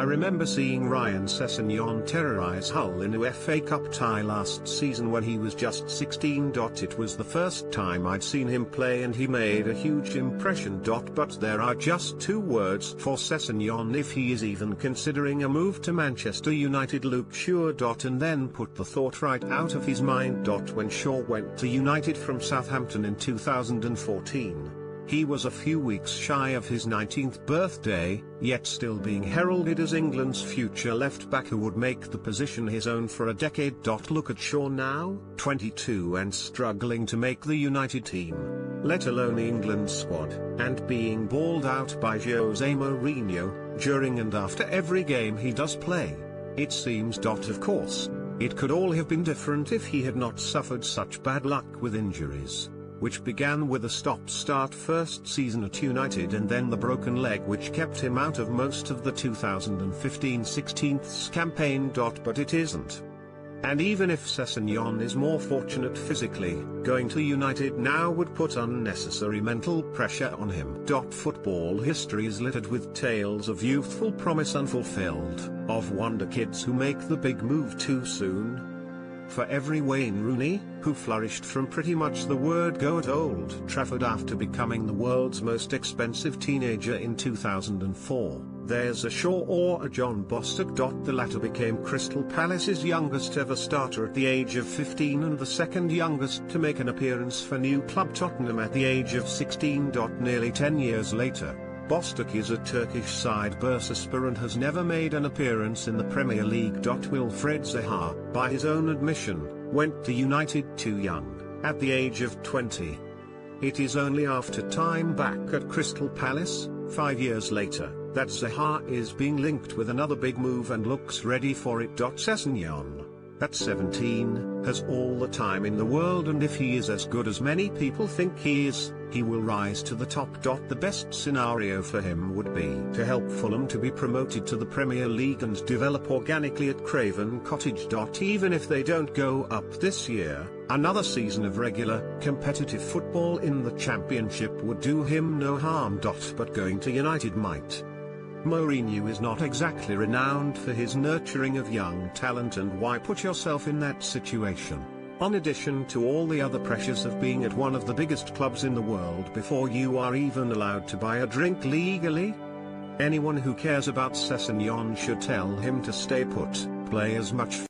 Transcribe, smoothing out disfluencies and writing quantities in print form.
I remember seeing Ryan Sessegnon terrorise Hull in a FA Cup tie last season when he was just 16. It was the first time I'd seen him play and he made a huge impression. But there are just two words for Sessegnon if he is even considering a move to Manchester United: Luke Shaw. And then put the thought right out of his mind. When Shaw went to United from Southampton in 2014. He was a few weeks shy of his 19th birthday, yet still being heralded as England's future left-back who would make the position his own for a decade. Look at Shaw now, 22 and struggling to make the United team, let alone the England squad, and being bawled out by Jose Mourinho, during and after every game he does play. It seems. Of course, it could all have been different if he had not suffered such bad luck with injuries, which began with a stop-start first season at United and then the broken leg which kept him out of most of the 2015-16 campaign. But it isn't. And even if Sessegnon is more fortunate physically, going to United now would put unnecessary mental pressure on him. Football history is littered with tales of youthful promise unfulfilled, of wonder kids who make the big move too soon. For every Wayne Rooney, who flourished from pretty much the word go at Old Trafford after becoming the world's most expensive teenager in 2004, there's a Shaw or a John Bostock. The latter became Crystal Palace's youngest ever starter at the age of 15 and the second youngest to make an appearance for new club Tottenham at the age of 16. Nearly 10 years later, Bostock is a Turkish side Bursaspor and has never made an appearance in the Premier League. Wilfred Zaha, by his own admission, went to United too young, at the age of 20. It is only after time back at Crystal Palace, 5 years later, that Zaha is being linked with another big move and looks ready for it. Sessegnon, at 17, has all the time in the world, and if he is as good as many people think he is, he will rise to the top. The best scenario for him would be to help Fulham to be promoted to the Premier League and develop organically at Craven Cottage. Even if they don't go up this year, another season of regular, competitive football in the Championship would do him no harm. But going to United might. Mourinho is not exactly renowned for his nurturing of young talent, and why put yourself in that situation, in addition to all the other pressures of being at one of the biggest clubs in the world before you are even allowed to buy a drink legally? Anyone who cares about Sessegnon should tell him to stay put, play as much